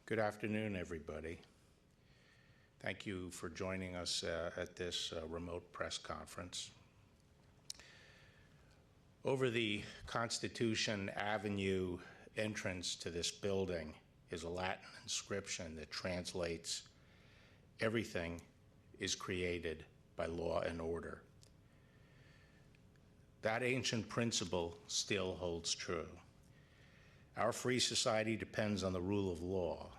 Good afternoon, everybody. Thank you for joining us at this remote press conference. Over the Constitution Avenue entrance to this building is a Latin inscription that translates, "Everything is created by law and order." That ancient principle still holds true. Our free society depends on the rule of law,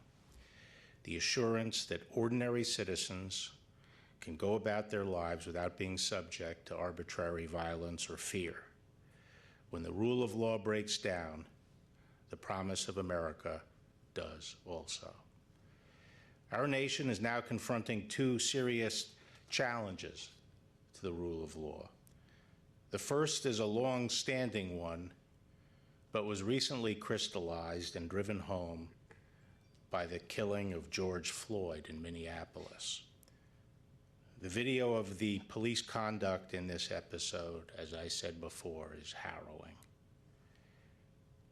the assurance that ordinary citizens can go about their lives without being subject to arbitrary violence or fear. When the rule of law breaks down, the promise of America does also. Our nation is now confronting two serious challenges to the rule of law. The first is a long-standing one, but was recently crystallized and driven home by the killing of George Floyd in Minneapolis. The video of the police conduct in this episode, as I said before, is harrowing.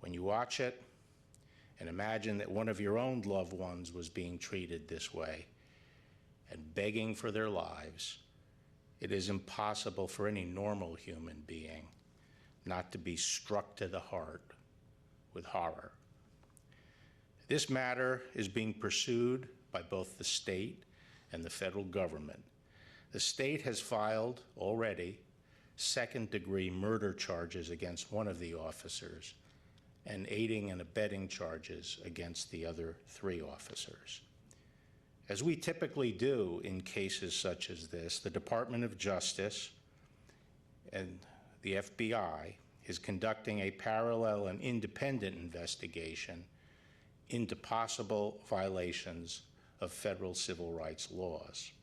When you watch it and imagine that one of your own loved ones was being treated this way and begging for their lives, it is impossible for any normal human being not to be struck to the heart with horror. This matter is being pursued by both the state and the federal government. The state has filed already second-degree murder charges against one of the officers and aiding and abetting charges against the other three officers. As we typically do in cases such as this, the Department of Justice and the FBI is conducting a parallel and independent investigation into possible violations of federal civil rights laws.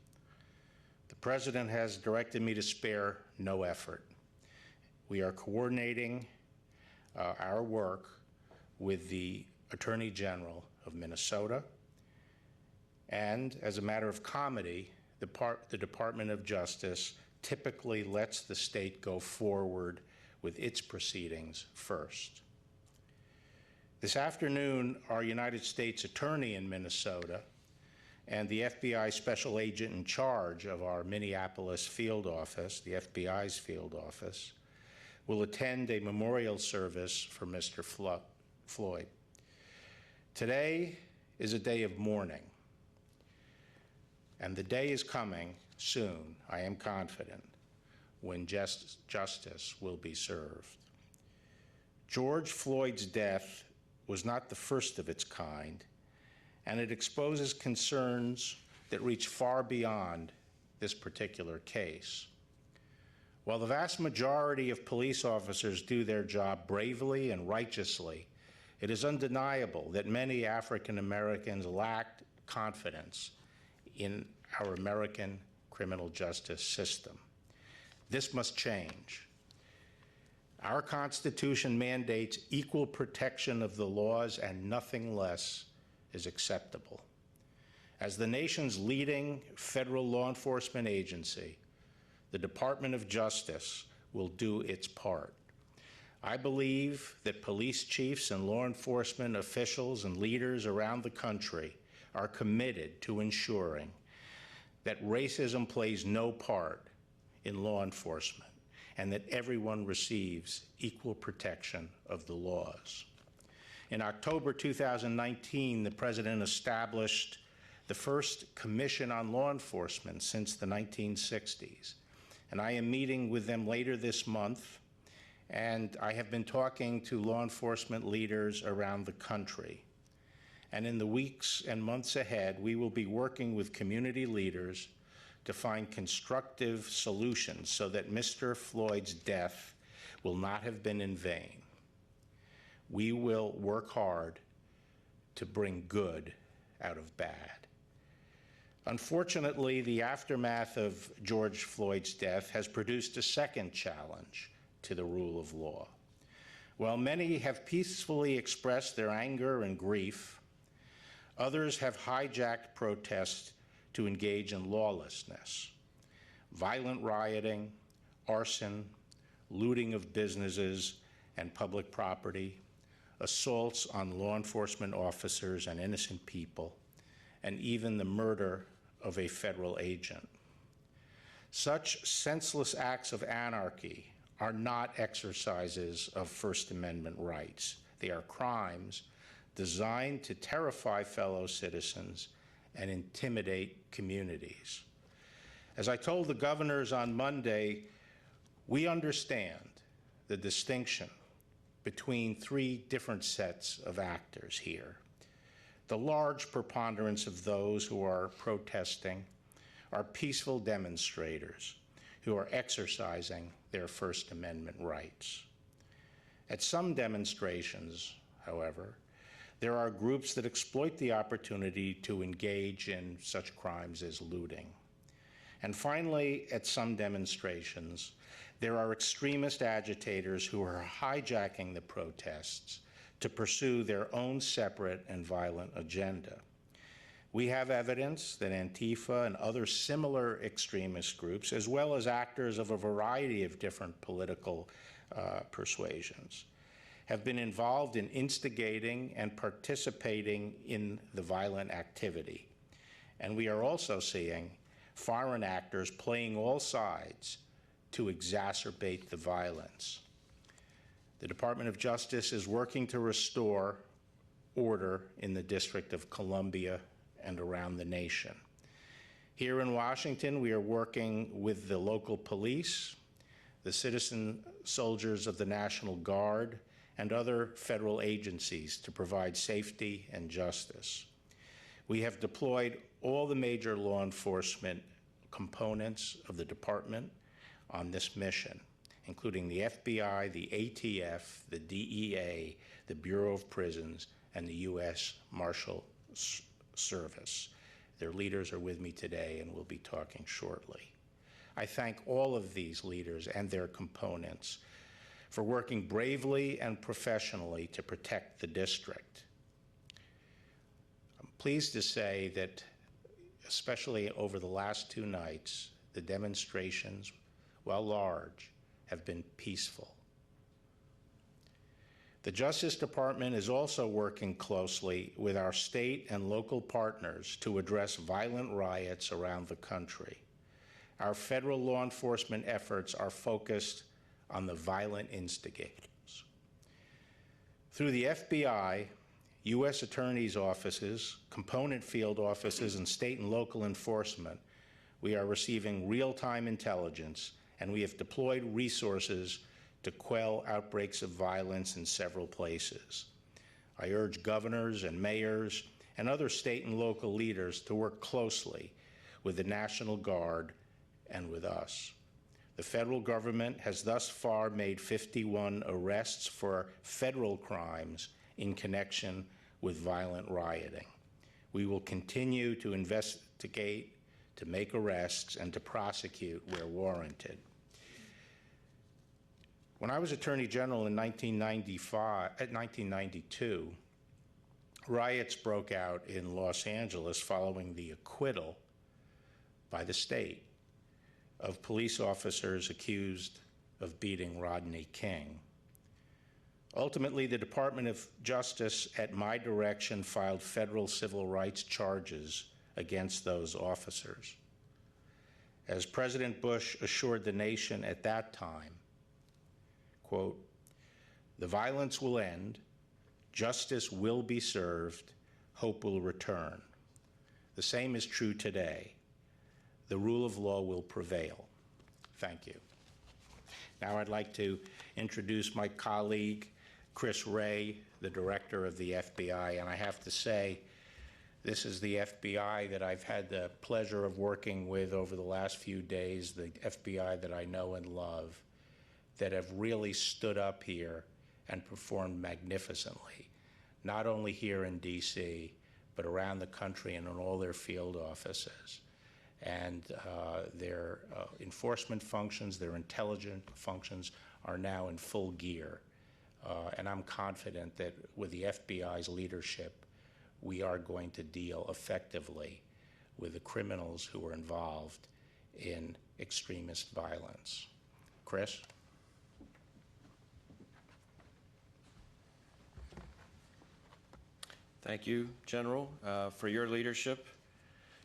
The President has directed me to spare no effort. We are coordinating our work with the Attorney General of Minnesota, and as a matter of comedy, the Department of Justice typically lets the state go forward with its proceedings first. This afternoon, our United States Attorney in Minnesota and the FBI Special Agent in charge of our Minneapolis field office, the FBI's field office, will attend a memorial service for Mr. Floyd. Today is a day of mourning, and the day is coming soon, I am confident, when justice will be served. George Floyd's death was not the first of its kind, and it exposes concerns that reach far beyond this particular case. While the vast majority of police officers do their job bravely and righteously, it is undeniable that many African Americans lacked confidence in our American criminal justice system. This must change. Our Constitution mandates equal protection of the laws, and nothing less is acceptable. As the nation's leading federal law enforcement agency, the Department of Justice will do its part. I believe that police chiefs and law enforcement officials and leaders around the country are committed to ensuring that racism plays no part in law enforcement and that everyone receives equal protection of the laws. In October 2019, the President established the first Commission on Law Enforcement since the 1960s, and I am meeting with them later this month, and I have been talking to law enforcement leaders around the country. And in the weeks and months ahead, we will be working with community leaders to find constructive solutions so that Mr. Floyd's death will not have been in vain. We will work hard to bring good out of bad. Unfortunately, the aftermath of George Floyd's death has produced a second challenge to the rule of law. While many have peacefully expressed their anger and grief, others have hijacked protests to engage in lawlessness. Violent rioting, arson, looting of businesses and public property, assaults on law enforcement officers and innocent people, and even the murder of a federal agent. Such senseless acts of anarchy are not exercises of First Amendment rights. They are crimes designed to terrify fellow citizens and intimidate communities. As I told the governors on Monday, we understand the distinction between three different sets of actors here. The large preponderance of those who are protesting are peaceful demonstrators who are exercising their First Amendment rights. At some demonstrations, however, there are groups that exploit the opportunity to engage in such crimes as looting. And finally, at some demonstrations, there are extremist agitators who are hijacking the protests to pursue their own separate and violent agenda. We have evidence that Antifa and other similar extremist groups, as well as actors of a variety of different political persuasions, have been involved in instigating and participating in the violent activity. And we are also seeing foreign actors playing all sides to exacerbate the violence. The Department of Justice is working to restore order in the District of Columbia and around the nation. Here in Washington, we are working with the local police, the citizen soldiers of the National Guard, and other federal agencies to provide safety and justice. We have deployed all the major law enforcement components of the department on this mission, including the FBI, the ATF, the DEA, the Bureau of Prisons, and the U.S. Marshal Service. Their leaders are with me today and we'll be talking shortly. I thank all of these leaders and their components for working bravely and professionally to protect the district. I'm pleased to say that, especially over the last two nights, the demonstrations, while large, have been peaceful. The Justice Department is also working closely with our state and local partners to address violent riots around the country. Our federal law enforcement efforts are focused on the violent instigators. Through the FBI, U.S. attorneys' offices, component field offices, and state and local enforcement, we are receiving real-time intelligence, and we have deployed resources to quell outbreaks of violence in several places. I urge governors and mayors and other state and local leaders to work closely with the National Guard and with us. The federal government has thus far made 51 arrests for federal crimes in connection with violent rioting. We will continue to investigate, to make arrests, and to prosecute where warranted. When I was Attorney General in 1992, riots broke out in Los Angeles following the acquittal by the state of police officers accused of beating Rodney King. Ultimately, the Department of Justice, at my direction, filed federal civil rights charges against those officers. As President Bush assured the nation at that time, quote, "The violence will end, justice will be served, hope will return. The same is true today. The rule of law will prevail." Thank you. Now I'd like to introduce my colleague, Chris Wray, the director of the FBI, and I have to say, this is the FBI that I've had the pleasure of working with over the last few days, the FBI that I know and love, that have really stood up here and performed magnificently, not only here in DC, but around the country and in all their field offices. And their enforcement functions, their intelligence functions are now in full gear. And I'm confident that with the FBI's leadership, we are going to deal effectively with the criminals who are involved in extremist violence. Chris? Thank you, General, for your leadership.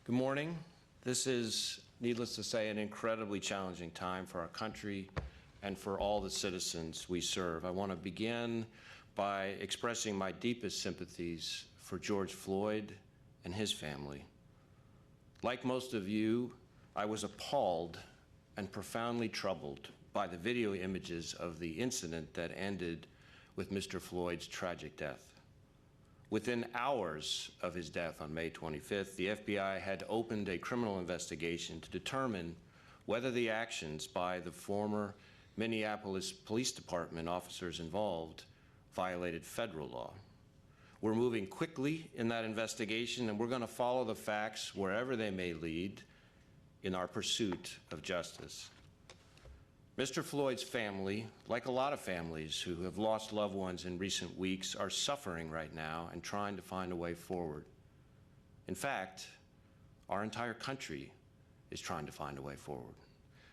Good morning. This is, needless to say, an incredibly challenging time for our country and for all the citizens we serve. I want to begin by expressing my deepest sympathies for George Floyd and his family. Like most of you, I was appalled and profoundly troubled by the video images of the incident that ended with Mr. Floyd's tragic death. Within hours of his death on May 25th, the FBI had opened a criminal investigation to determine whether the actions by the former Minneapolis Police Department officers involved violated federal law. We're moving quickly in that investigation, and we're going to follow the facts wherever they may lead in our pursuit of justice. Mr. Floyd's family, like a lot of families who have lost loved ones in recent weeks, are suffering right now and trying to find a way forward. In fact, our entire country is trying to find a way forward.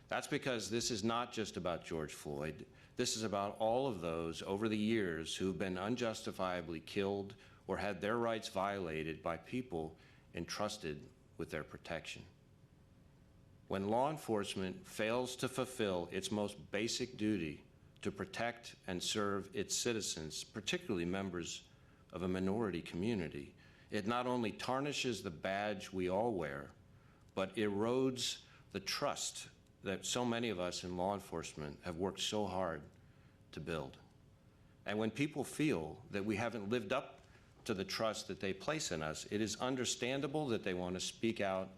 That's because this is not just about George Floyd. This is about all of those over the years who've been unjustifiably killed or had their rights violated by people entrusted with their protection. When law enforcement fails to fulfill its most basic duty to protect and serve its citizens, particularly members of a minority community, it not only tarnishes the badge we all wear, but erodes the trust that so many of us in law enforcement have worked so hard to build. And when people feel that we haven't lived up to the trust that they place in us, it is understandable that they want to speak out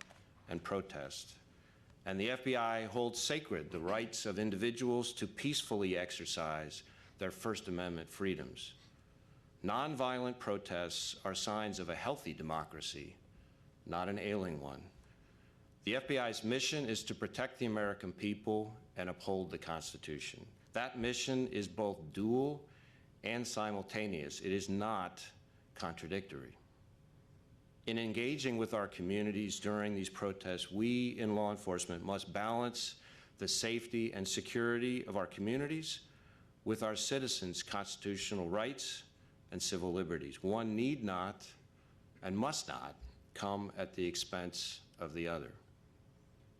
and protest. And the FBI holds sacred the rights of individuals to peacefully exercise their First Amendment freedoms. Nonviolent protests are signs of a healthy democracy, not an ailing one. The FBI's mission is to protect the American people and uphold the Constitution. That mission is both dual and simultaneous. It is not contradictory. In engaging with our communities during these protests, we in law enforcement must balance the safety and security of our communities with our citizens' constitutional rights and civil liberties. One need not and must not come at the expense of the other.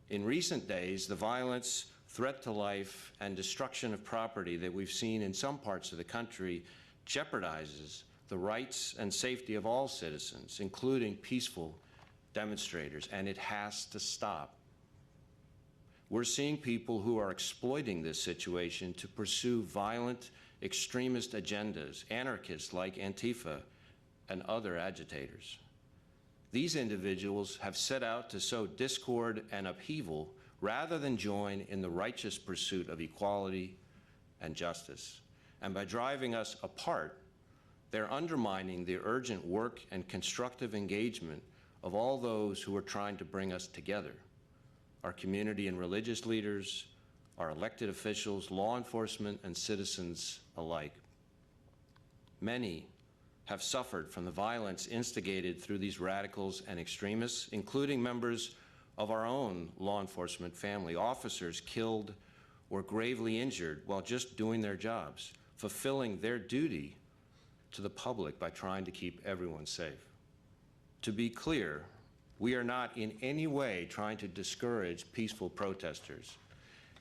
In recent days, the violence, threat to life, and destruction of property that we've seen in some parts of the country jeopardizes the rights and safety of all citizens, including peaceful demonstrators, and it has to stop. We're seeing people who are exploiting this situation to pursue violent extremist agendas, anarchists like Antifa and other agitators. These individuals have set out to sow discord and upheaval rather than join in the righteous pursuit of equality and justice. And by driving us apart, they're undermining the urgent work and constructive engagement of all those who are trying to bring us together, our community and religious leaders, our elected officials, law enforcement, and citizens alike. Many have suffered from the violence instigated through these radicals and extremists, including members of our own law enforcement family, officers killed or gravely injured while just doing their jobs, fulfilling their duty to the public by trying to keep everyone safe. To be clear, we are not in any way trying to discourage peaceful protesters.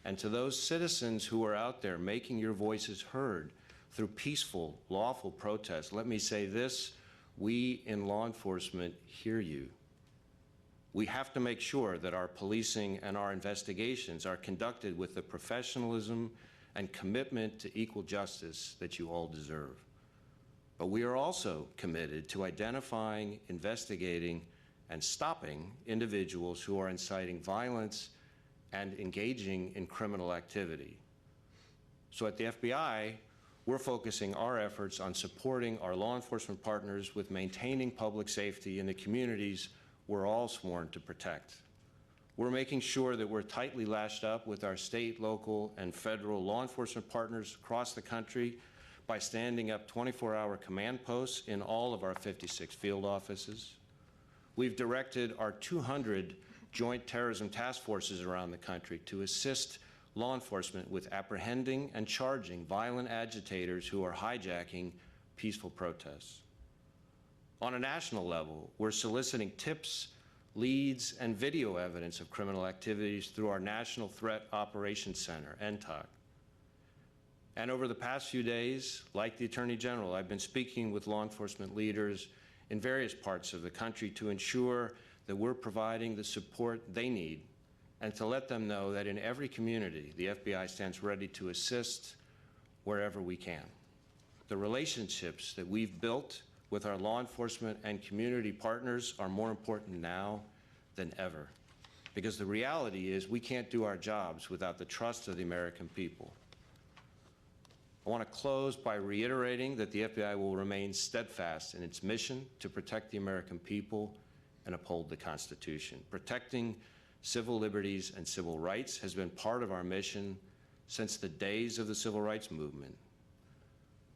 And to those citizens who are out there making your voices heard through peaceful, lawful protests, let me say this: we in law enforcement hear you. We have to make sure that our policing and our investigations are conducted with the professionalism and commitment to equal justice that you all deserve. But we are also committed to identifying, investigating, and stopping individuals who are inciting violence and engaging in criminal activity. So at the FBI, we're focusing our efforts on supporting our law enforcement partners with maintaining public safety in the communities we're all sworn to protect. We're making sure that we're tightly lashed up with our state, local, and federal law enforcement partners across the country by standing up 24-hour command posts in all of our 56 field offices. We've directed our 200 joint terrorism task forces around the country to assist law enforcement with apprehending and charging violent agitators who are hijacking peaceful protests. On a national level, we're soliciting tips, leads, and video evidence of criminal activities through our National Threat Operations Center, NTOC. And over the past few days, like the Attorney General, I've been speaking with law enforcement leaders in various parts of the country to ensure that we're providing the support they need and to let them know that in every community, the FBI stands ready to assist wherever we can. The relationships that we've built with our law enforcement and community partners are more important now than ever, because the reality is we can't do our jobs without the trust of the American people. I want to close by reiterating that the FBI will remain steadfast in its mission to protect the American people and uphold the Constitution. Protecting civil liberties and civil rights has been part of our mission since the days of the Civil Rights Movement.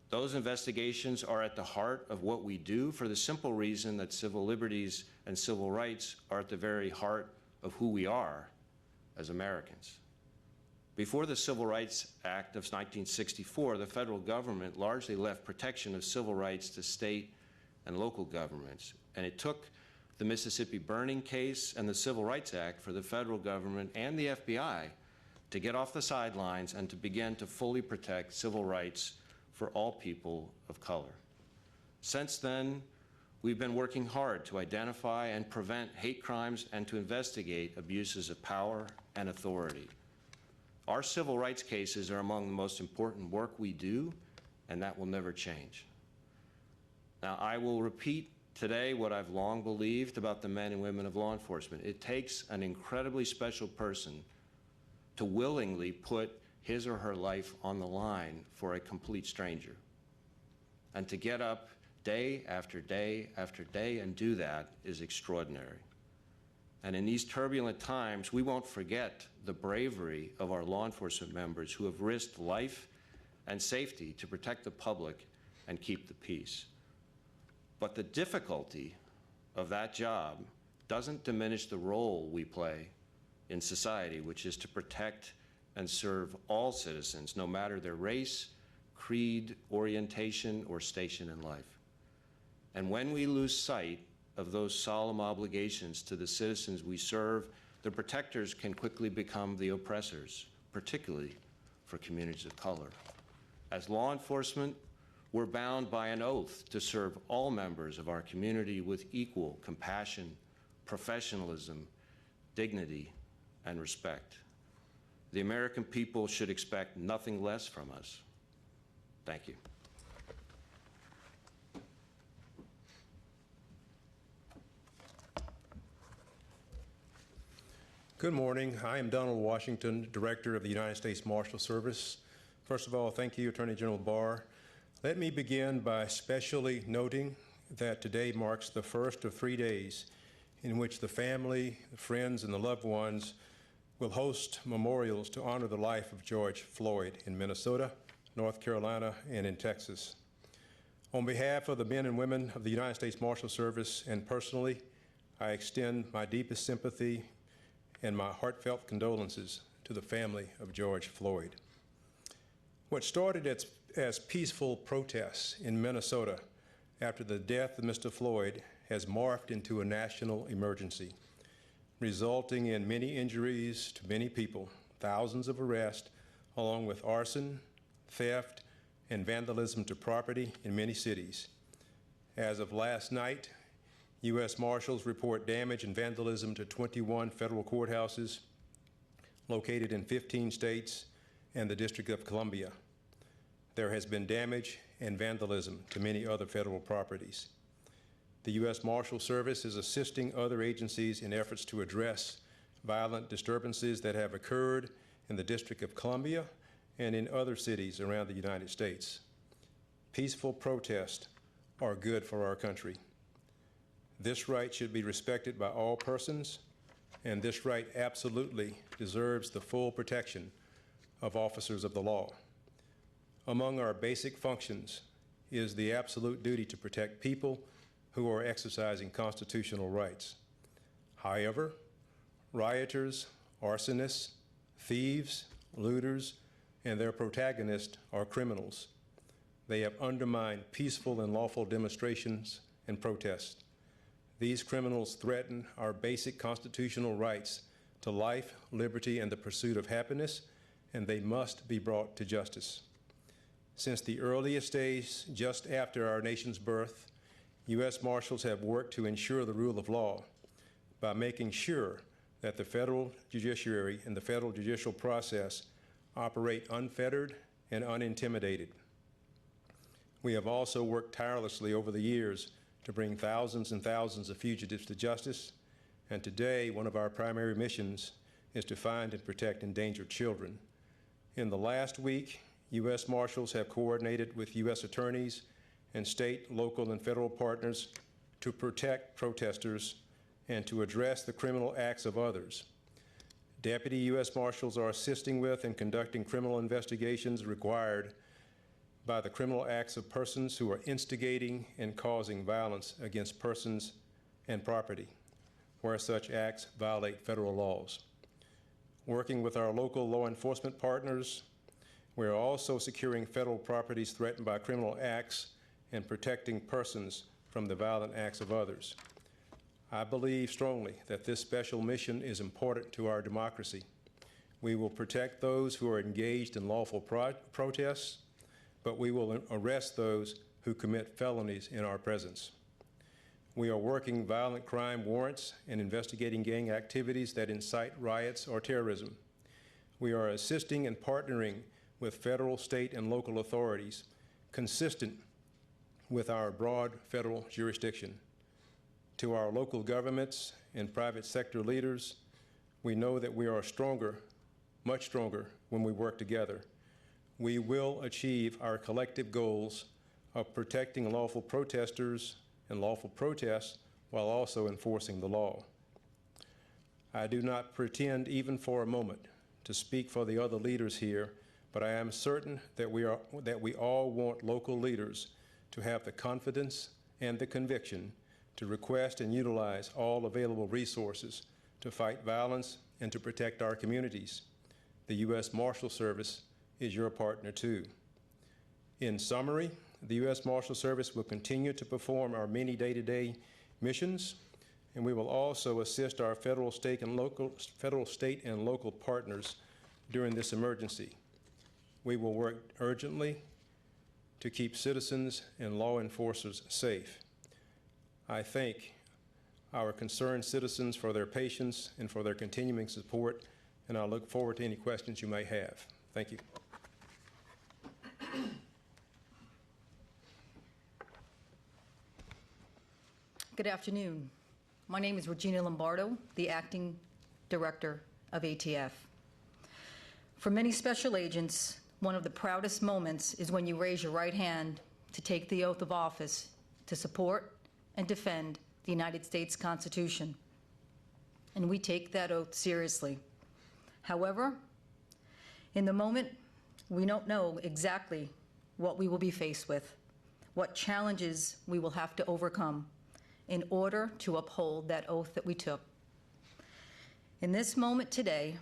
Those investigations are at the heart of what we do for the simple reason that civil liberties and civil rights are at the very heart of who we are as Americans. Before the Civil Rights Act of 1964, the federal government largely left protection of civil rights to state and local governments, and it took the Mississippi burning case and the Civil Rights Act for the federal government and the FBI to get off the sidelines and to begin to fully protect civil rights for all people of color. Since then, we've been working hard to identify and prevent hate crimes and to investigate abuses of power and authority. Our civil rights cases are among the most important work we do, and that will never change. Now, I will repeat today what I've long believed about the men and women of law enforcement. It takes an incredibly special person to willingly put his or her life on the line for a complete stranger, and to get up day after day after day and do that is extraordinary. And in these turbulent times, we won't forget the bravery of our law enforcement members who have risked life and safety to protect the public and keep the peace. But the difficulty of that job doesn't diminish the role we play in society, which is to protect and serve all citizens, no matter their race, creed, orientation, or station in life. And when we lose sight of those solemn obligations to the citizens we serve, the protectors can quickly become the oppressors, particularly for communities of color. As law enforcement, we're bound by an oath to serve all members of our community with equal compassion, professionalism, dignity, and respect. The American people should expect nothing less from us. Thank you. Good morning. I am Donald Washington, Director of the United States Marshal Service. First of all, thank you, Attorney General Barr. Let me begin by specially noting that today marks the first of 3 days in which the family, the friends, and the loved ones will host memorials to honor the life of George Floyd in Minnesota, North Carolina, and in Texas. On behalf of the men and women of the United States Marshal Service and personally, I extend my deepest sympathy and my heartfelt condolences to the family of George Floyd. What started as peaceful protests in Minnesota after the death of Mr. Floyd has morphed into a national emergency, resulting in many injuries to many people, thousands of arrests, along with arson, theft, and vandalism to property in many cities. As of last night, U.S. Marshals report damage and vandalism to 21 federal courthouses located in 15 states and the District of Columbia. There has been damage and vandalism to many other federal properties. The U.S. Marshal Service is assisting other agencies in efforts to address violent disturbances that have occurred in the District of Columbia and in other cities around the United States. Peaceful protests are good for our country. This right should be respected by all persons, and this right absolutely deserves the full protection of officers of the law. Among our basic functions is the absolute duty to protect people who are exercising constitutional rights. However, rioters, arsonists, thieves, looters, and their protagonists are criminals. They have undermined peaceful and lawful demonstrations and protest. These criminals threaten our basic constitutional rights to life, liberty, and the pursuit of happiness, and they must be brought to justice. Since the earliest days, just after our nation's birth, U.S. Marshals have worked to ensure the rule of law by making sure that the federal judiciary and the federal judicial process operate unfettered and unintimidated. We have also worked tirelessly over the years to bring thousands and thousands of fugitives to justice, and today one of our primary missions is to find and protect endangered children. In the last week, U.S. Marshals have coordinated with U.S. attorneys and state, local, and federal partners to protect protesters and to address the criminal acts of others. Deputy U.S. Marshals are assisting with and conducting criminal investigations required by the criminal acts of persons who are instigating and causing violence against persons and property, where such acts violate federal laws. Working with our local law enforcement partners, we are also securing federal properties threatened by criminal acts and protecting persons from the violent acts of others. I believe strongly that this special mission is important to our democracy. We will protect those who are engaged in lawful protests, but we will arrest those who commit felonies in our presence. We are working violent crime warrants and investigating gang activities that incite riots or terrorism. We are assisting and partnering with federal, state, and local authorities consistent with our broad federal jurisdiction. To our local governments and private sector leaders, we know that we are stronger, much stronger, when we work together. We will achieve our collective goals of protecting lawful protesters and lawful protests while also enforcing the law. I do not pretend even for a moment to speak for the other leaders here, but I am certain that we all want local leaders to have the confidence and the conviction to request and utilize all available resources to fight violence and to protect our communities. The U.S. Marshal Service is your partner too. In summary, the U.S. Marshal Service will continue to perform our many day-to-day missions, and we will also assist our federal, state, and local partners during this emergency. We will work urgently to keep citizens and law enforcers safe. I thank our concerned citizens for their patience and for their continuing support, and I look forward to any questions you may have. Thank you. Good afternoon. My name is Regina Lombardo, the Acting Director of ATF. For many special agents, one of the proudest moments is when you raise your right hand to take the oath of office to support and defend the United States Constitution. And we take that oath seriously. However, in the moment, we don't know exactly what we will be faced with, what challenges we will have to overcome in order to uphold that oath that we took. In this moment today,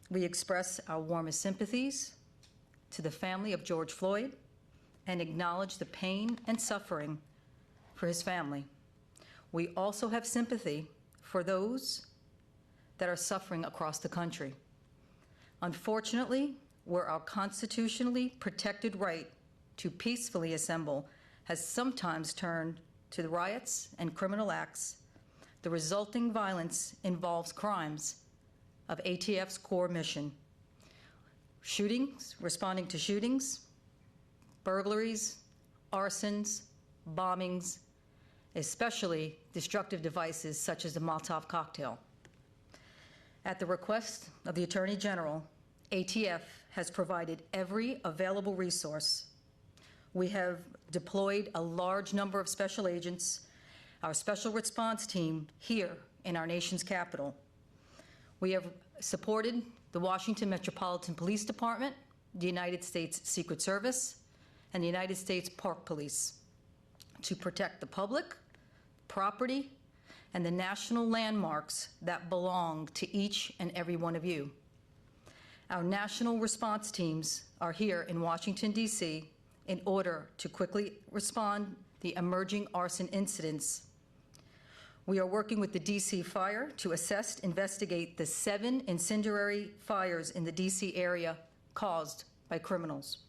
we express our warmest sympathies to the family of George Floyd and acknowledge the pain and suffering for his family. We also have sympathy for those that are suffering across the country. Unfortunately, where our constitutionally protected right to peacefully assemble has sometimes turned to the riots and criminal acts, the resulting violence involves crimes of ATF's core mission. Shootings, responding to shootings, burglaries, arsons, bombings, especially destructive devices such as the Molotov cocktail. At the request of the Attorney General, ATF has provided every available resource. We have deployed a large number of special agents, our special response team here in our nation's capital. We have supported the Washington Metropolitan Police Department, the United States Secret Service, and the United States Park Police to protect the public, property, and the national landmarks that belong to each and every one of you. Our national response teams are here in Washington, D.C. in order to quickly respond the emerging arson incidents. We are working with the DC Fire to assess, investigate the 7 incendiary fires in the DC area caused by criminals,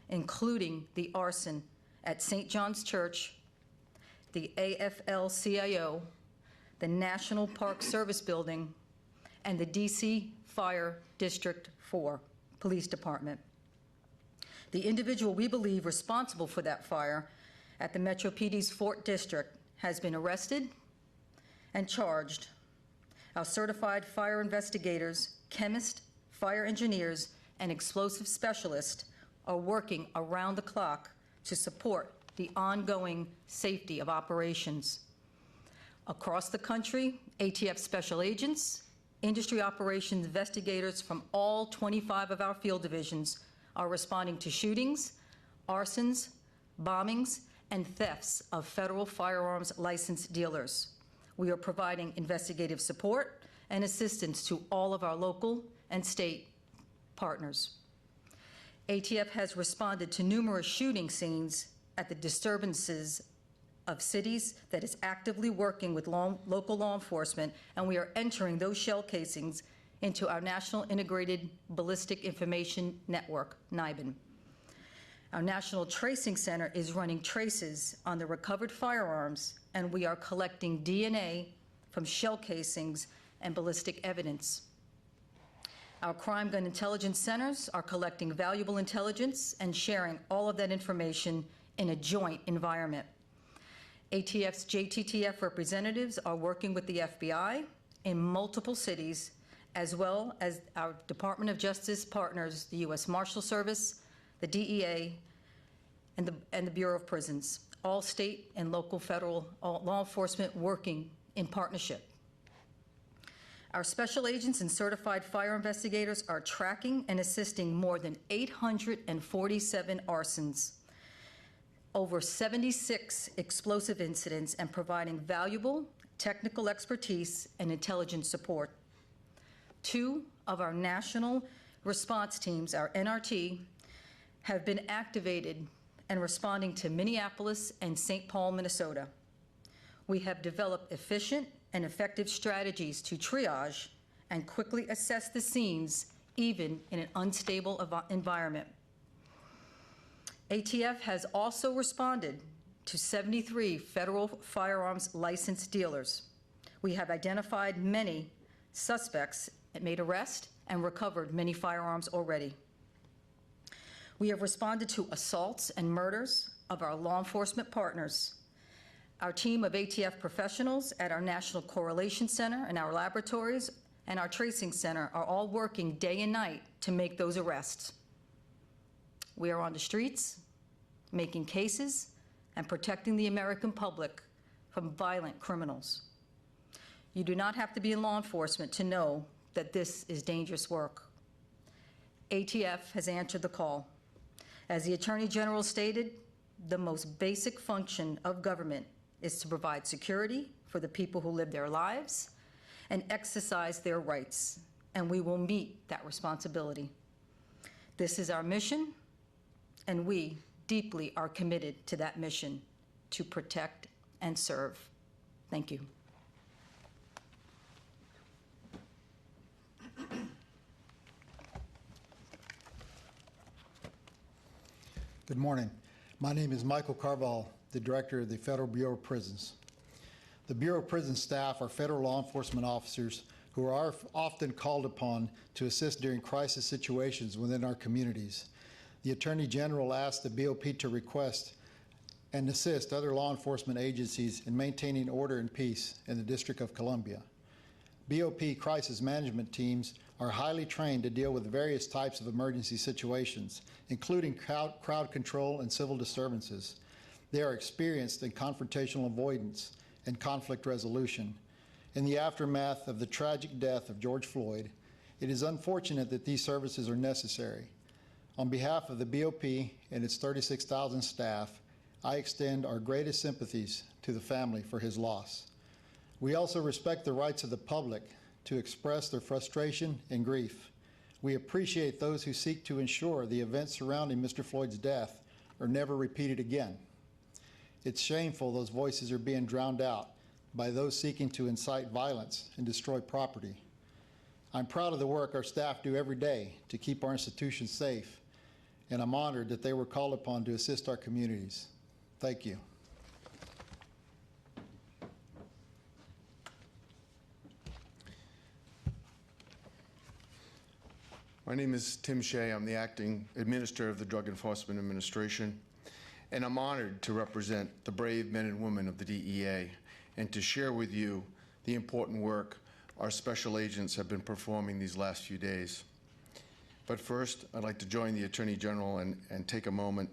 including the arson at St. John's Church, the AFL-CIO, the National Park Service Building, and the DC Fire District 4 Police Department. The individual we believe responsible for that fire at the Metro PD's Fort District has been arrested and charged. Our certified fire investigators, chemists, fire engineers, and explosive specialists are working around the clock to support the ongoing safety of operations. Across the country, ATF special agents, industry operations investigators from all 25 of our field divisions are responding to shootings, arsons, bombings, and thefts of federal firearms licensed dealers. We are providing investigative support and assistance to all of our local and state partners. ATF has responded to numerous shooting scenes at the disturbances of cities that is actively working with local law enforcement, and we are entering those shell casings into our National Integrated Ballistic Information Network, NIBIN. Our National Tracing Center is running traces on the recovered firearms, and we are collecting DNA from shell casings and ballistic evidence. Our crime gun intelligence centers are collecting valuable intelligence and sharing all of that information in a joint environment. ATF's JTTF representatives are working with the FBI in multiple cities, as well as our Department of Justice partners, the U.S. Marshal Service, the DEA, and the Bureau of Prisons, all state and local federal law enforcement working in partnership. Our special agents and certified fire investigators are tracking and assisting more than 847 arsons, over 76 explosive incidents, and providing valuable technical expertise and intelligence support. 2 of our national response teams, our NRT, have been activated and responding to Minneapolis and St. Paul, Minnesota. We have developed efficient and effective strategies to triage and quickly assess the scenes, even in an unstable environment. ATF has also responded to 73 federal firearms licensed dealers. We have identified many suspects and made arrests and recovered many firearms already. We have responded to assaults and murders of our law enforcement partners. Our team of ATF professionals at our National Correlation Center and our laboratories and our tracing center are all working day and night to make those arrests. We are on the streets, making cases, and protecting the American public from violent criminals. You do not have to be in law enforcement to know that this is dangerous work. ATF has answered the call. As the Attorney General stated, the most basic function of government is to provide security for the people who live their lives and exercise their rights, and we will meet that responsibility. This is our mission, and we deeply are committed to that mission, to protect and serve. Thank you. Good morning. My name is Michael Carval, the Director of the Federal Bureau of Prisons. The Bureau of Prisons staff are federal law enforcement officers who are often called upon to assist during crisis situations within our communities. The Attorney General asked the BOP to request and assist other law enforcement agencies in maintaining order and peace in the District of Columbia. BOP crisis management teams are highly trained to deal with various types of emergency situations, including crowd control and civil disturbances. They are experienced in confrontational avoidance and conflict resolution. In the aftermath of the tragic death of George Floyd, it is unfortunate that these services are necessary. On behalf of the BOP and its 36,000 staff, I extend our greatest sympathies to the family for his loss. We also respect the rights of the public to express their frustration and grief. We appreciate those who seek to ensure the events surrounding Mr. Floyd's death are never repeated again. It's shameful those voices are being drowned out by those seeking to incite violence and destroy property. I'm proud of the work our staff do every day to keep our institutions safe, and I'm honored that they were called upon to assist our communities. Thank you. My name is Tim Shea. I'm the acting administrator of the Drug Enforcement Administration, and I'm honored to represent the brave men and women of the DEA and to share with you the important work our special agents have been performing these last few days. But first, I'd like to join the Attorney General and take a moment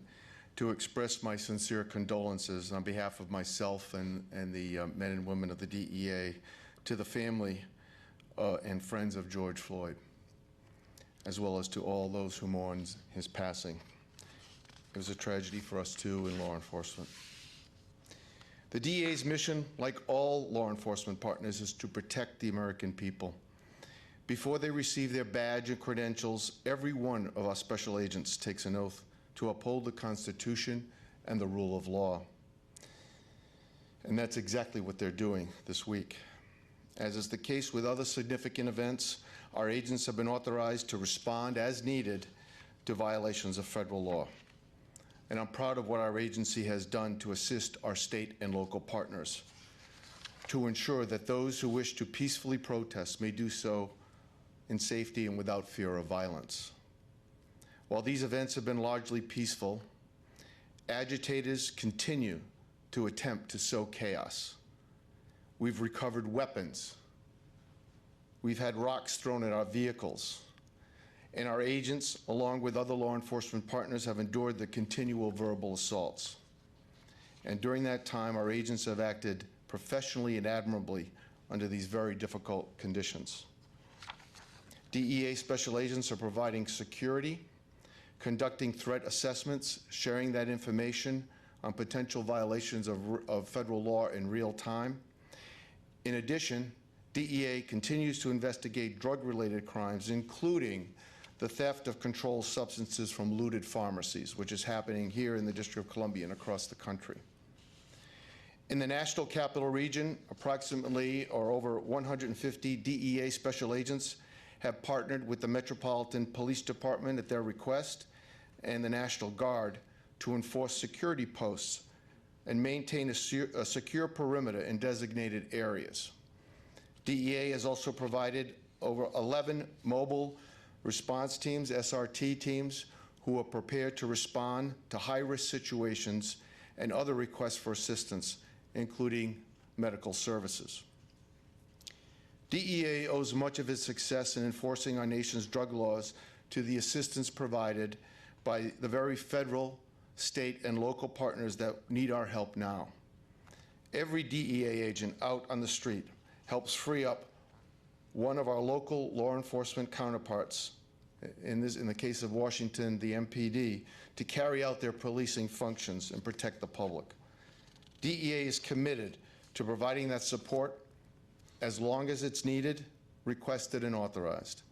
to express my sincere condolences on behalf of myself and the men and women of the DEA to the family and friends of George Floyd, as well as to all those who mourned his passing. It was a tragedy for us, too, in law enforcement. The DEA's mission, like all law enforcement partners, is to protect the American people. Before they receive their badge and credentials, every one of our special agents takes an oath to uphold the Constitution and the rule of law. And that's exactly what they're doing this week. As is the case with other significant events, our agents have been authorized to respond as needed to violations of federal law. And I'm proud of what our agency has done to assist our state and local partners to ensure that those who wish to peacefully protest may do so in safety and without fear of violence. While these events have been largely peaceful, agitators continue to attempt to sow chaos. We've recovered weapons. We've had rocks thrown at our vehicles. And our agents, along with other law enforcement partners, have endured the continual verbal assaults. And during that time, our agents have acted professionally and admirably under these very difficult conditions. DEA special agents are providing security, conducting threat assessments, sharing that information on potential violations of federal law in real time. In addition, DEA continues to investigate drug-related crimes, including the theft of controlled substances from looted pharmacies, which is happening here in the District of Columbia and across the country. In the National Capital Region, approximately or over 150 DEA special agents have partnered with the Metropolitan Police Department at their request and the National Guard to enforce security posts and maintain a secure perimeter in designated areas. DEA has also provided over 11 mobile response teams, SRT teams, who are prepared to respond to high-risk situations and other requests for assistance, including medical services. DEA owes much of its success in enforcing our nation's drug laws to the assistance provided by the very federal, state, and local partners that need our help now. Every DEA agent out on the street helps free up one of our local law enforcement counterparts, in the case of Washington, the MPD, to carry out their policing functions and protect the public. DEA is committed to providing that support as long as it's needed, requested, and authorized.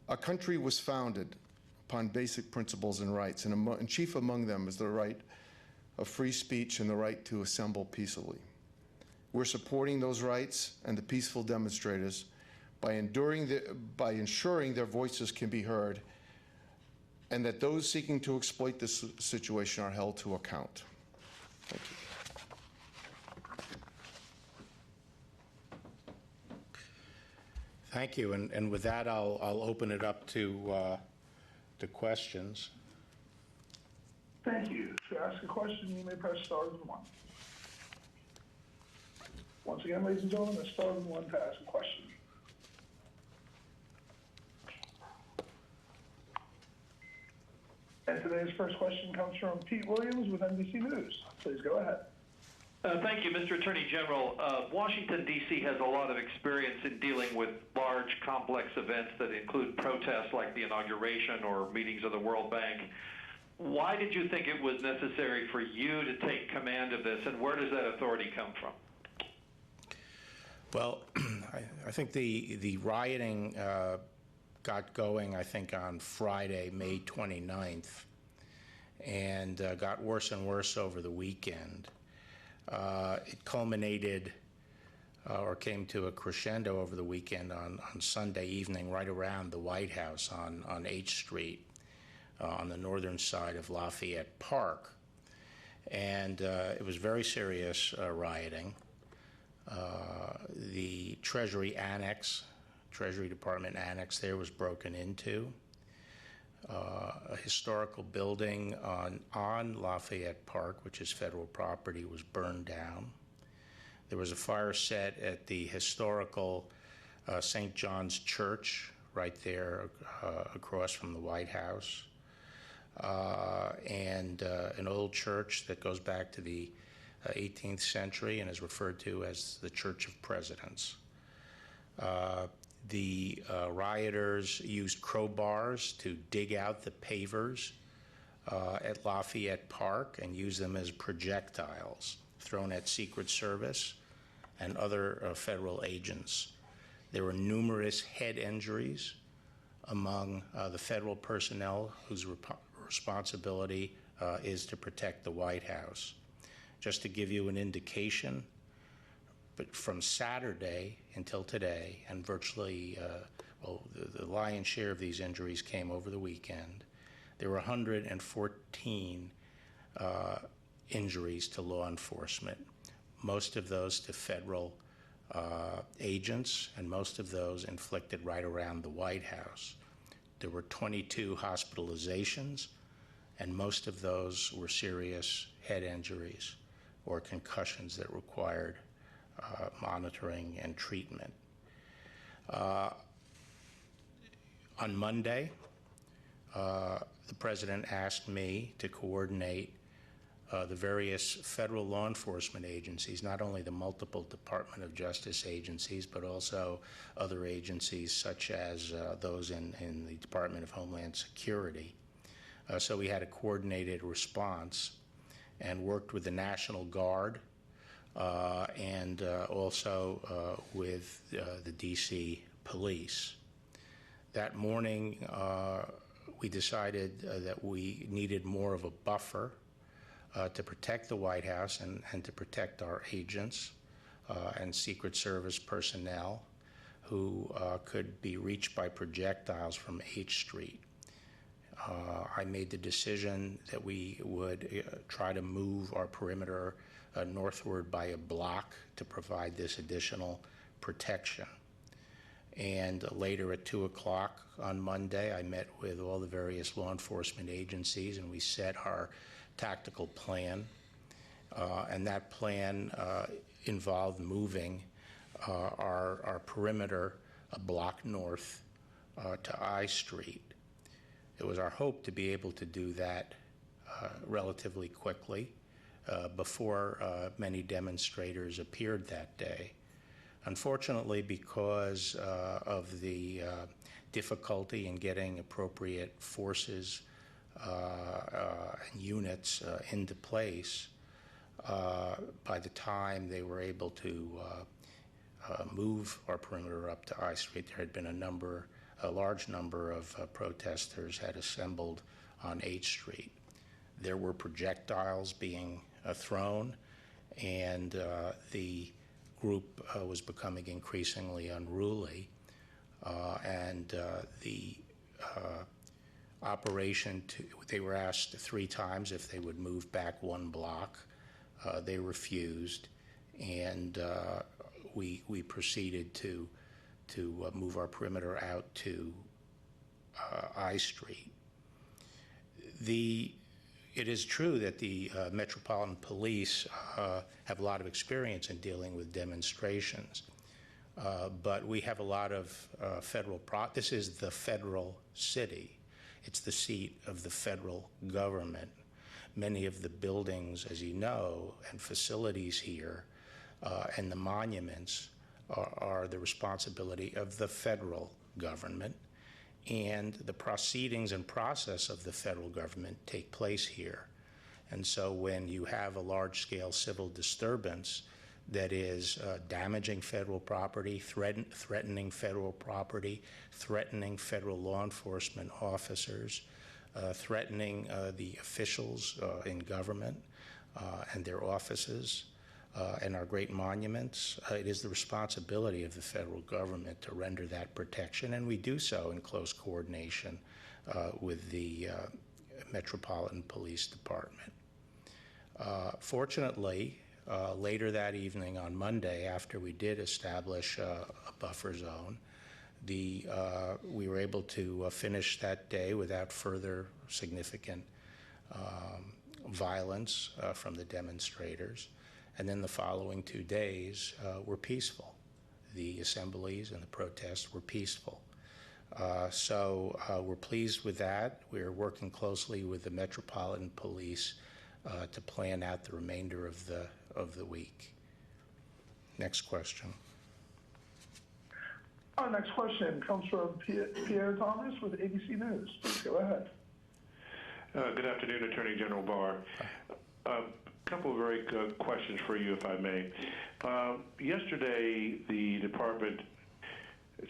Our country was founded upon basic principles and rights, and chief among them is the right of free speech and the right to assemble peaceably. We're supporting those rights and the peaceful demonstrators by ensuring their voices can be heard and that those seeking to exploit this situation are held to account. Thank you. Thank you. And with that, I'll open it up to questions. Thank you. To ask a question, you may press star and one. Once again, ladies and gentlemen, that's star and one to ask a question. And today's first question comes from Pete Williams with NBC News. Please go ahead. Thank you, Mr. Attorney General. Washington, D.C. has a lot of experience in dealing with large, complex events that include protests like the inauguration or meetings of the World Bank. Why did you think it was necessary for you to take command of this, and where does that authority come from? Well, I think the rioting got going, I think, on Friday, May 29th. and got worse and worse over the weekend. It culminated or came to a crescendo over the weekend on Sunday evening right around the White House on H Street on the northern side of Lafayette Park. And it was very serious rioting. The Treasury Department annex there was broken into. A historical building on Lafayette Park, which is federal property, was burned down. There was a fire set at the historical St. John's Church right there across from the White House, and an old church that goes back to the 18th century and is referred to as the Church of Presidents. The rioters used crowbars to dig out the pavers at Lafayette Park and use them as projectiles thrown at Secret Service and other federal agents. There were numerous head injuries among the federal personnel whose responsibility is to protect the White House. Just to give you an indication, but from Saturday until today, and virtually, the lion's share of these injuries came over the weekend, there were 114 injuries to law enforcement, most of those to federal agents, and most of those inflicted right around the White House. There were 22 hospitalizations, and most of those were serious head injuries or concussions that required monitoring and treatment. On Monday, the President asked me to coordinate the various federal law enforcement agencies, not only the multiple Department of Justice agencies, but also other agencies such as those in the Department of Homeland Security. So we had a coordinated response and worked with the National Guard and also with the DC Police. That morning, we decided that we needed more of a buffer to protect the White House and to protect our agents and Secret Service personnel who could be reached by projectiles from H Street. I made the decision that we would try to move our perimeter northward by a block to provide this additional protection. And later at 2 o'clock on Monday, I met with all the various law enforcement agencies, and we set our tactical plan. And that plan involved moving our perimeter a block north to I Street. It was our hope to be able to do that relatively quickly before many demonstrators appeared that day. Unfortunately, because of the difficulty in getting appropriate forces and units into place, by the time they were able to move our perimeter up to I Street, there had been a large number of protesters had assembled on H Street. There were projectiles being thrown, and the group was becoming increasingly unruly, and the operation, they were asked 3 times if they would move back 1 block. They refused, and we proceeded to move our perimeter out to I Street. It is true that the Metropolitan Police have a lot of experience in dealing with demonstrations, but we have a lot of this is the federal city. It's the seat of the federal government. Many of the buildings, as you know, and facilities here and the monuments are the responsibility of the federal government, and the proceedings and process of the federal government take place here. And so when you have a large-scale civil disturbance that is damaging federal property, threatening federal property, threatening federal law enforcement officers, threatening the officials in government and their offices and our great monuments. It is the responsibility of the federal government to render that protection, and we do so in close coordination with the Metropolitan Police Department. Fortunately, later that evening on Monday, after we did establish a buffer zone, we were able to finish that day without further significant violence from the demonstrators. And then the following 2 days were peaceful. The assemblies and the protests were peaceful. So we're pleased with that. We're working closely with the Metropolitan Police to plan out the remainder of the week. Next question. Our next question comes from Pierre Thomas with ABC News. Please go ahead. Good afternoon, Attorney General Barr. A couple of very good questions for you, if I may. Yesterday, the department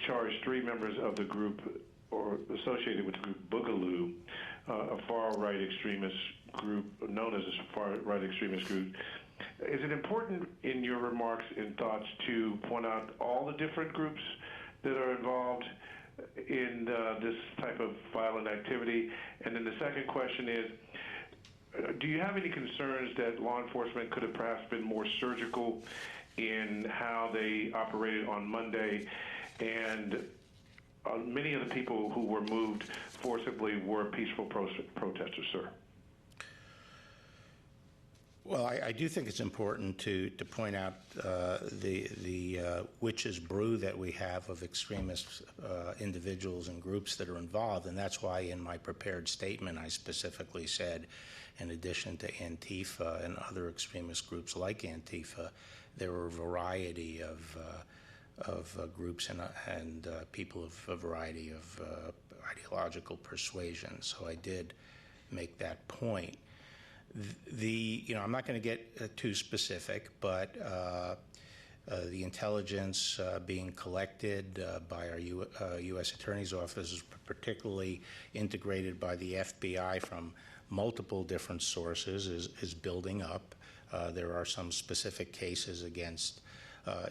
charged 3 members of the group, or associated with the group Boogaloo, a far-right extremist group, known as a far-right extremist group. Is it important in your remarks and thoughts to point out all the different groups that are involved in this type of violent activity? And then the second question is, do you have any concerns that law enforcement could have perhaps been more surgical in how they operated on Monday? And many of the people who were moved forcibly were peaceful protesters, sir. Well, I do think it's important to point out the witch's brew that we have of extremist individuals and groups that are involved, and that's why in my prepared statement I specifically said, in addition to Antifa and other extremist groups like Antifa, there were a variety of groups and people of a variety of ideological persuasions. So I did make that point. I'm not going to get too specific, but the intelligence being collected by our U.S. Attorney's Office is particularly integrated by the FBI from multiple different sources is building up. There are some specific cases against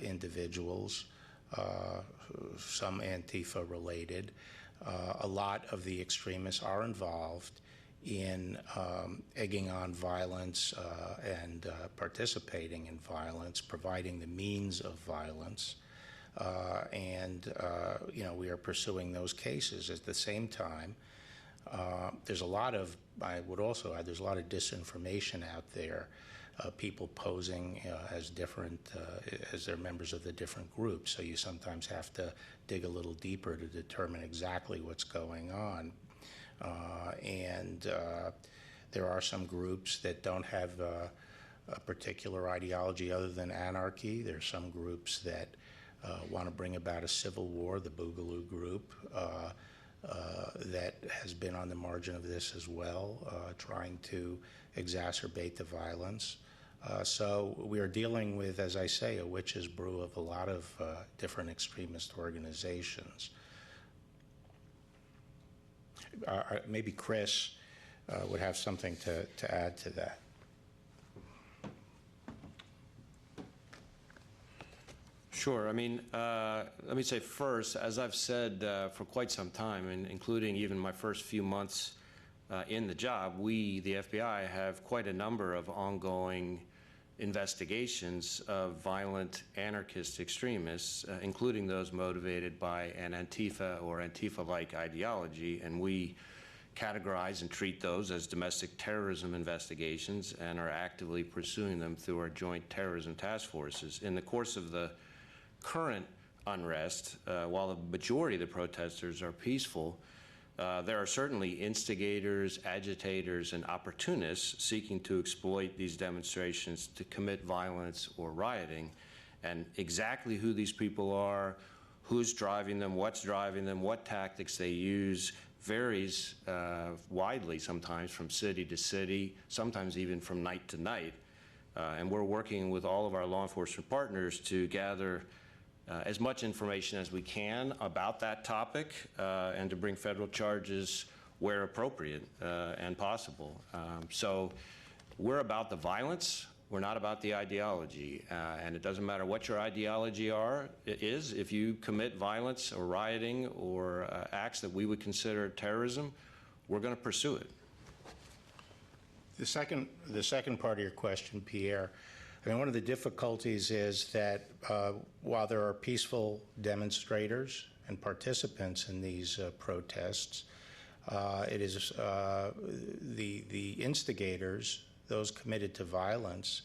individuals, some Antifa related. A lot of the extremists are involved in egging on violence and participating in violence, providing the means of violence. We are pursuing those cases. At the same time, there's a lot of, I would also add, there's a lot of disinformation out there, people posing as different, as they're members of the different groups. So you sometimes have to dig a little deeper to determine exactly what's going on. There are some groups that don't have a particular ideology other than anarchy. There are some groups that want to bring about a civil war, the Boogaloo group, that has been on the margin of this as well, trying to exacerbate the violence. So we are dealing with, as I say, a witch's brew of a lot of different extremist organizations. Maybe Chris would have something to add to that. Sure. I mean, let me say first, as I've said for quite some time, and including even my first few months in the job, we, the FBI, have quite a number of ongoing investigations of violent anarchist extremists, including those motivated by an Antifa or Antifa-like ideology, and we categorize and treat those as domestic terrorism investigations and are actively pursuing them through our joint terrorism task forces. In the course of the current unrest, while the majority of the protesters are peaceful, there are certainly instigators, agitators, and opportunists seeking to exploit these demonstrations to commit violence or rioting. And exactly who these people are, who's driving them, what tactics they use, varies widely sometimes from city to city, sometimes even from night to night. And we're working with all of our law enforcement partners to gather as much information as we can about that topic and to bring federal charges where appropriate and possible. So we're about the violence. We're not about the ideology, and it doesn't matter what your ideology is. If you commit violence or rioting or acts that we would consider terrorism, we're going to pursue it. The second part of your question, Pierre, I mean, one of the difficulties is that while there are peaceful demonstrators and participants in these protests, it is the instigators, those committed to violence,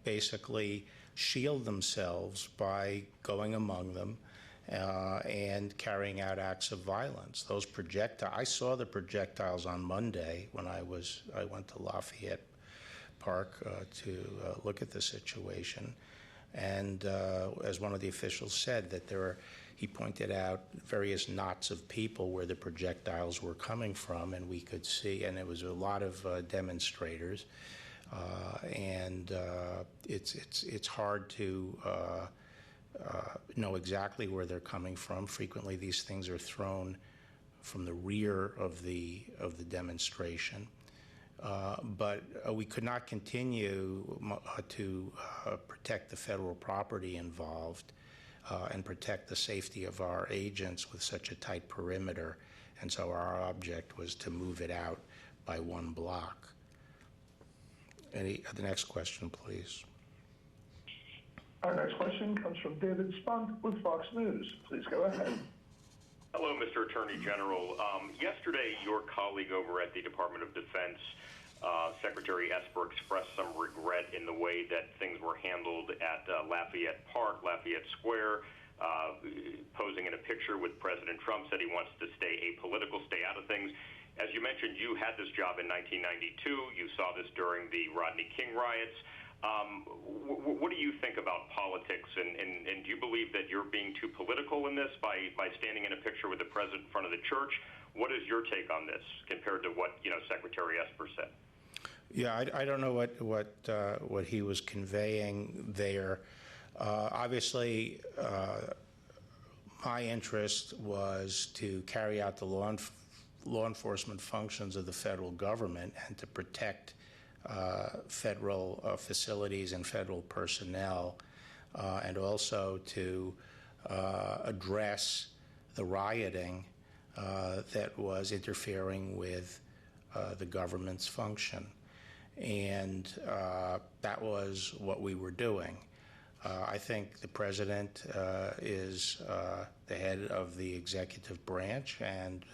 basically shield themselves by going among them and carrying out acts of violence. Those I saw the projectiles on Monday when I went to Lafayette Park to look at the situation, and as one of the officials said, that he pointed out various knots of people where the projectiles were coming from, and we could see, and it was a lot of demonstrators, and it's hard to know exactly where they're coming from. Frequently, these things are thrown from the rear of the demonstration, but we could not continue to protect the federal property involved and protect the safety of our agents with such a tight perimeter, and so our object was to move it out by 1 block. The next question, please. Our next question comes from David Spunk with Fox News. Please go ahead. Hello, Mr. Attorney General. Yesterday, your colleague over at the Department of Defense, Secretary Esper, expressed some regret in the way that things were handled at Lafayette Park, Lafayette Square, posing in a picture with President Trump, said he wants to stay apolitical, stay out of things. As you mentioned, you had this job in 1992. You saw this during the Rodney King riots. What do you think about politics, and do you believe that you're being too political in this by standing in a picture with the president in front of the church? What is your take on this compared to what Secretary Esper said? Yeah, I don't know what he was conveying there. Obviously, my interest was to carry out the law enforcement functions of the federal government and to protect federal facilities and federal personnel, and also to address the rioting that was interfering with the government's function. And that was what we were doing. I think the president is the head of the executive branch and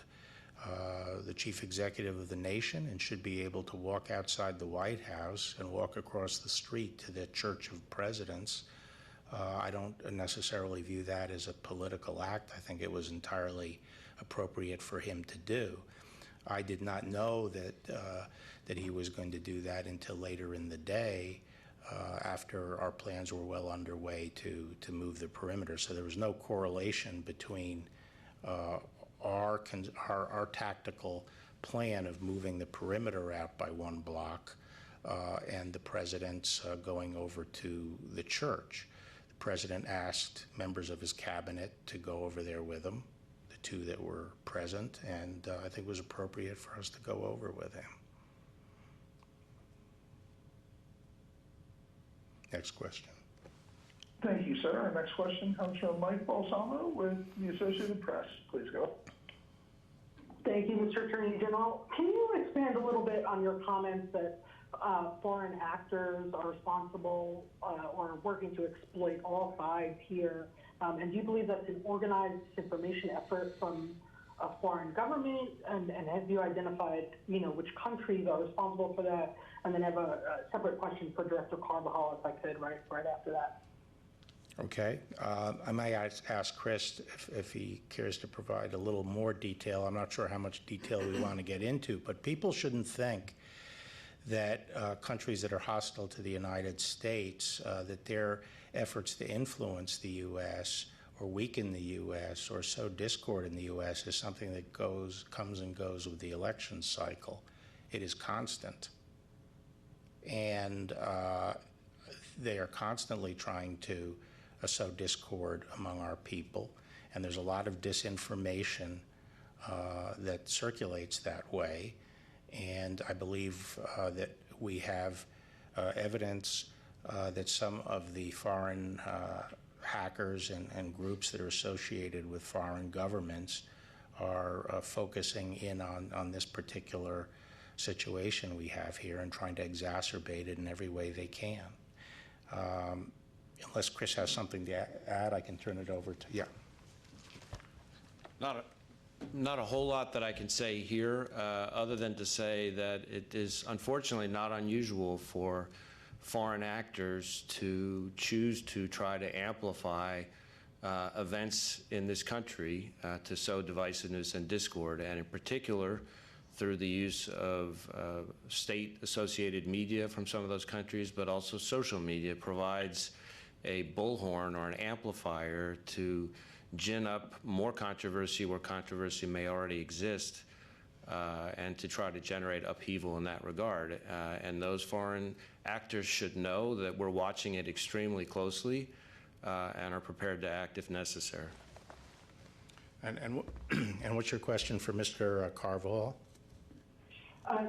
the chief executive of the nation, and should be able to walk outside the White House and walk across the street to the Church of Presidents. I don't necessarily view that as a political act. I think it was entirely appropriate for him to do. I did not know that he was going to do that until later in the day, after our plans were well underway to move the perimeter. So there was no correlation between our tactical plan of moving the perimeter out by 1 block and the president's going over to the church. The president asked members of his cabinet to go over there with him, the 2 that were present, and I think it was appropriate for us to go over with him. Next question. Thank you, sir. Our next question comes from Mike Balsamo with the Associated Press. Please go. Thank you, Mr. Attorney General. Can you expand a little bit on your comments that foreign actors are responsible or working to exploit all sides here? And do you believe that's an organized disinformation effort from a foreign government? And have you identified, which countries are responsible for that? And then I have a separate question for Director Carbajal, if I could, right after that. Okay. I may ask Chris if he cares to provide a little more detail. I'm not sure how much detail we want to get into, but people shouldn't think that countries that are hostile to the United States, that their efforts to influence the U.S. or weaken the U.S. or sow discord in the U.S. is something that comes and goes with the election cycle. It is constant. And they are constantly trying to sow discord among our people. And there's a lot of disinformation that circulates that way. And I believe that we have evidence that some of the foreign hackers and groups that are associated with foreign governments are focusing in on this particular situation we have here and trying to exacerbate it in every way they can. Unless Chris has something to add, I can turn it over to, yeah. Not a whole lot that I can say here, other than to say that it is unfortunately not unusual for foreign actors to choose to try to amplify events in this country to sow divisiveness and discord, and in particular through the use of state-associated media from some of those countries, but also social media provides a bullhorn or an amplifier to gin up more controversy where controversy may already exist, and to try to generate upheaval in that regard. And those foreign actors should know that we're watching it extremely closely and are prepared to act if necessary. And what's your question for Mr. Carvajal?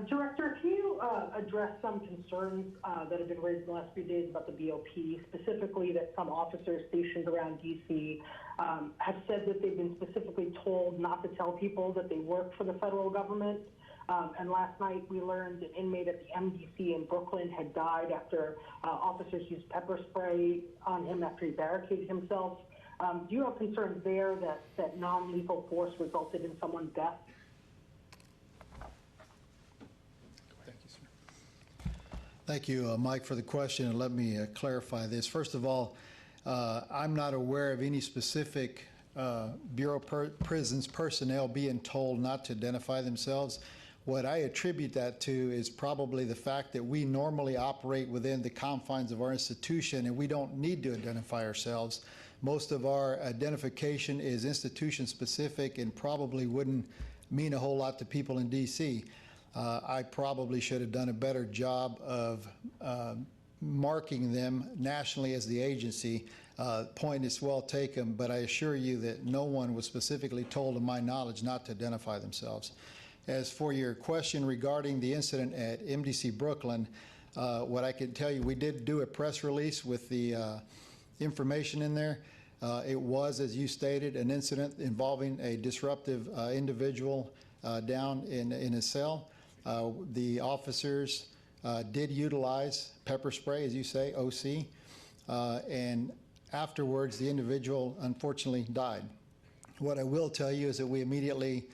Director, can you address some concerns that have been raised in the last few days about the BOP, specifically that some officers stationed around D.C. Have said that they've been specifically told not to tell people that they work for the federal government? And last night we learned an inmate at the MDC in Brooklyn had died after officers used pepper spray on him after he barricaded himself. Do you have concerns there that non-lethal force resulted in someone's death? Thank you, Mike, for the question, and let me clarify this. First of all, I'm not aware of any specific Bureau of Prisons personnel being told not to identify themselves. What I attribute that to is probably the fact that we normally operate within the confines of our institution and we don't need to identify ourselves. Most of our identification is institution specific and probably wouldn't mean a whole lot to people in D.C. I probably should have done a better job of marking them nationally as the agency. Point is well taken, but I assure you that no one was specifically told, to my knowledge, not to identify themselves. As for your question regarding the incident at MDC Brooklyn, what I can tell you, we did do a press release with the information in there. It was, as you stated, an incident involving a disruptive individual down in a cell. The officers did utilize pepper spray, as you say, OC, and afterwards the individual unfortunately died. What I will tell you is that we immediately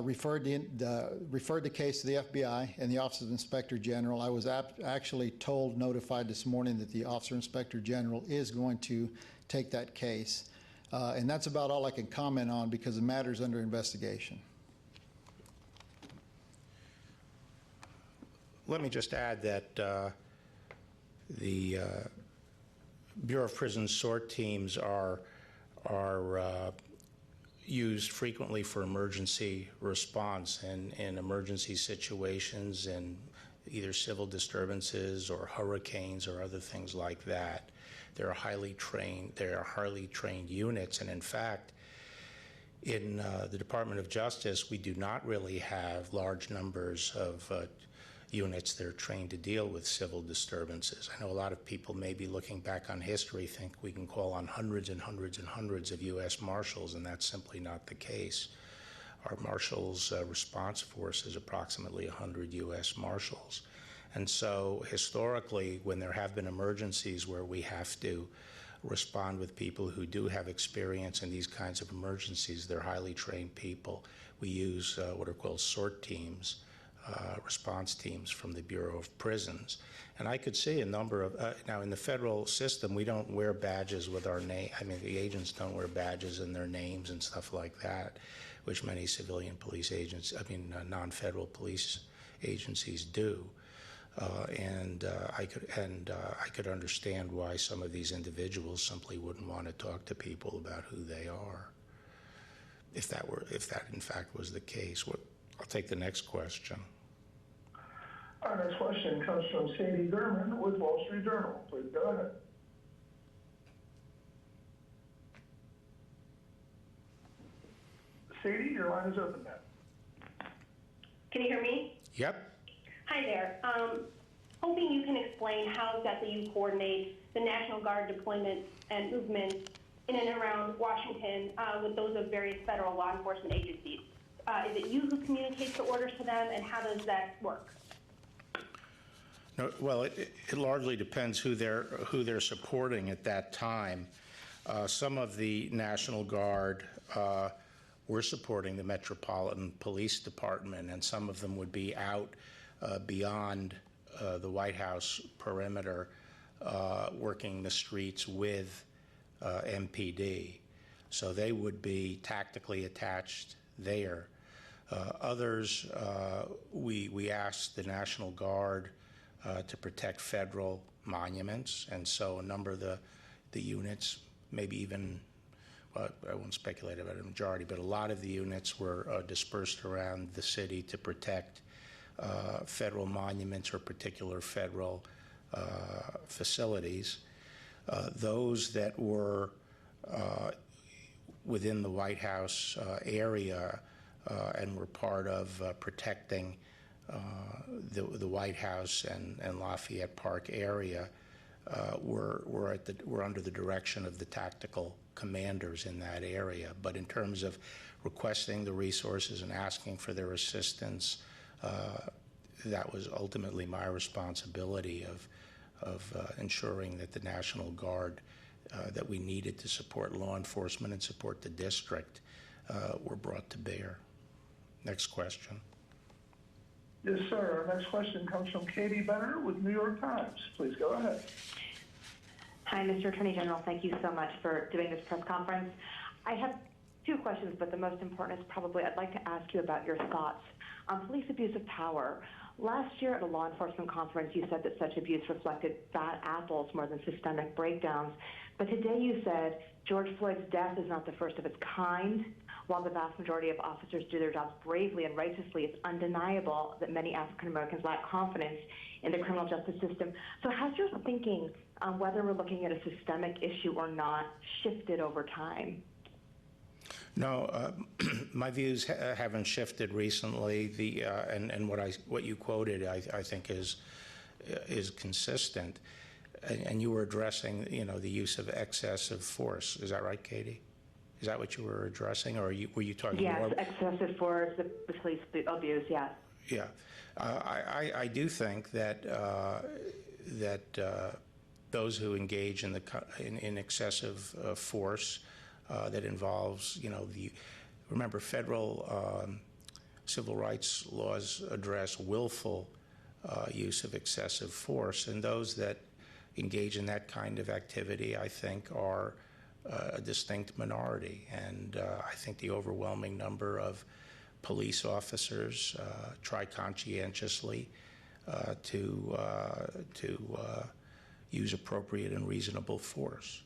referred the case to the FBI and the Office of Inspector General. I was actually notified this morning that the Officer Inspector General is going to take that case. And that's about all I can comment on because the matter is under investigation. Let me just add that the Bureau of Prisons SORT teams are used frequently for emergency response in emergency situations and either civil disturbances or hurricanes or other things like that. They are highly trained units, and in fact, in the Department of Justice, we do not really have large numbers of units that are trained to deal with civil disturbances. I know a lot of people maybe looking back on history think we can call on hundreds and hundreds and hundreds of U.S. Marshals, and that's simply not the case. Our Marshals response force is approximately 100 U.S. Marshals. And so historically, when there have been emergencies where we have to respond with people who do have experience in these kinds of emergencies, they're highly trained people. We use what are called SORT teams, response teams from the Bureau of Prisons. And I could see a number of, now in the federal system, we don't wear badges with our name. I mean, the agents don't wear badges in their names and stuff like that, which many civilian police agents, non-federal police agencies do. I could understand why some of these individuals simply wouldn't want to talk to people about who they are, if that in fact was the case. I'll take the next question. Our next question comes from Sadie Berman with Wall Street Journal. Please go ahead. Katie, your line is open now. Can you hear me? Yep. Hi there. Hoping you can explain how exactly you coordinate the National Guard deployment and movement in and around Washington with those of various federal law enforcement agencies. Is it you who communicates the orders to them, and how does that work? No, well, it largely depends who they're supporting at that time. Some of the National Guard were supporting the Metropolitan Police Department, and some of them would be out beyond the White House perimeter, working the streets with MPD. So they would be tactically attached there. Others, we asked the National Guard to protect federal monuments, and so a number of the units, maybe even, well, I won't speculate about a majority, but a lot of the units were dispersed around the city to protect federal monuments or particular federal facilities. Those that were within the White House area and were part of protecting the White House and Lafayette Park area were under the direction of the tactical commanders in that area. But in terms of requesting the resources and asking for their assistance, that was ultimately my responsibility of ensuring that the National Guard that we needed to support law enforcement and support the district were brought to bear. Next question. Yes, sir. Our next question comes from Katie Benner with New York Times. Please go ahead. Hi, Mr. Attorney General. Thank you so much for doing this press conference. I have two questions, but the most important is probably I'd like to ask you about your thoughts on police abuse of power. Last year at a law enforcement conference, you said that such abuse reflected bad apples more than systemic breakdowns. But today you said George Floyd's death is not the first of its kind. While the vast majority of officers do their jobs bravely and righteously, it's undeniable that many African Americans lack confidence in the criminal justice system. So has your thinking on whether we're looking at a systemic issue or not shifted over time? No, my views haven't shifted recently. And what you quoted, I think, is consistent. And you were addressing, the use of excessive force. Is that right, Katie? Is that what you were addressing, or were you talking more? Yes, excessive force, the police abuse, yes. Yeah, I do think that those who engage in excessive force that involves, remember, federal civil rights laws address willful use of excessive force, and those that engage in that kind of activity, I think, are a distinct minority. And I think the overwhelming number of police officers try conscientiously to use appropriate and reasonable force.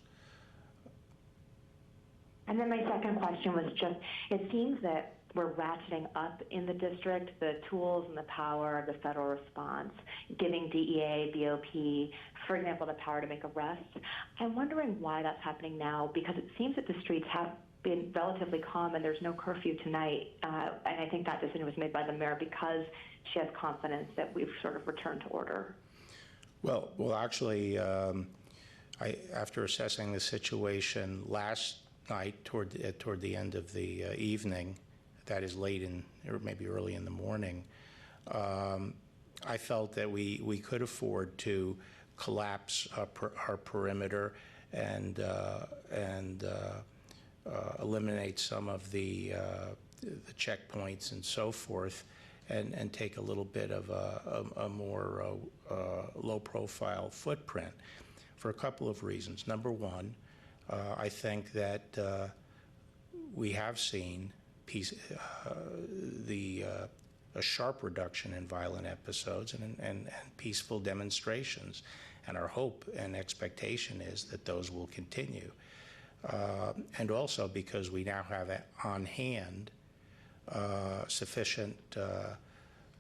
And then my second question was just, it seems that we're ratcheting up in the district the tools and the power of the federal response, giving DEA, BOP, for example, the power to make arrests. I'm wondering why that's happening now, because it seems that the streets have been relatively calm and there's no curfew tonight. And I think that decision was made by the mayor because she has confidence that we've sort of returned to order. Well, actually, after assessing the situation last night toward the end of the evening, that is late in, or maybe early in the morning, I felt that we could afford to collapse our perimeter and eliminate some of the checkpoints and so forth, and take a little bit of a more low-profile footprint for a couple of reasons. Number one, I think that we have seen a sharp reduction in violent episodes and peaceful demonstrations, and our hope and expectation is that those will continue. And also because we now have on hand sufficient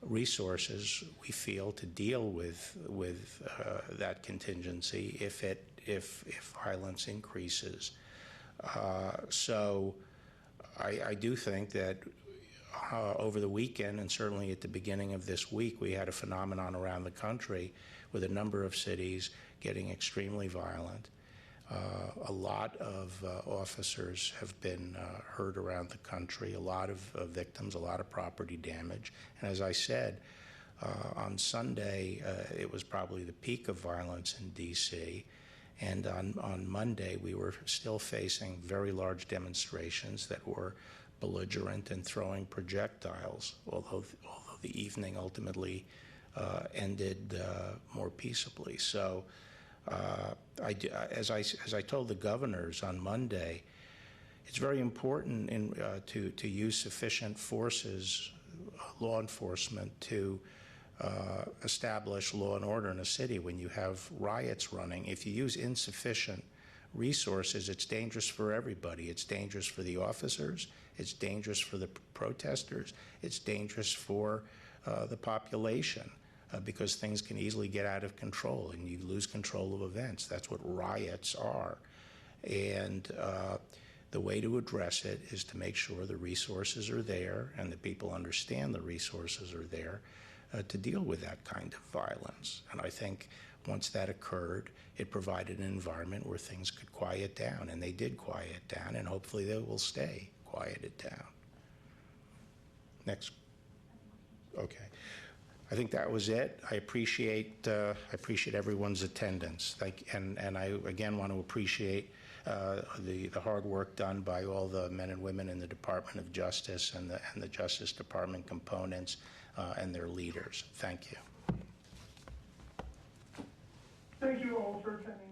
resources, we feel, to deal with that contingency if violence increases. So I do think that over the weekend, and certainly at the beginning of this week, we had a phenomenon around the country with a number of cities getting extremely violent. A lot of officers have been hurt around the country, a lot of victims, a lot of property damage. And as I said, on Sunday, it was probably the peak of violence in D.C., and on Monday, we were still facing very large demonstrations that were belligerent and throwing projectiles, although the evening ultimately ended more peaceably. So as I told the governors on Monday, it's very important to use sufficient forces, law enforcement, to establish law and order in a city when you have riots running. If you use insufficient resources, it's dangerous for everybody. It's dangerous for the officers, it's dangerous for the protesters, it's dangerous for the population, because things can easily get out of control and you lose control of events. That's what riots are. And the way to address it is to make sure the resources are there and the people understand the resources are there to deal with that kind of violence. And I think once that occurred, it provided an environment where things could quiet down, and they did quiet down, and hopefully they will stay quieted down. Next. Okay. I think that was it. I appreciate everyone's attendance. And I again want to appreciate the hard work done by all the men and women in the Department of Justice and the Justice Department components and their leaders. Thank you. Thank you all for attending.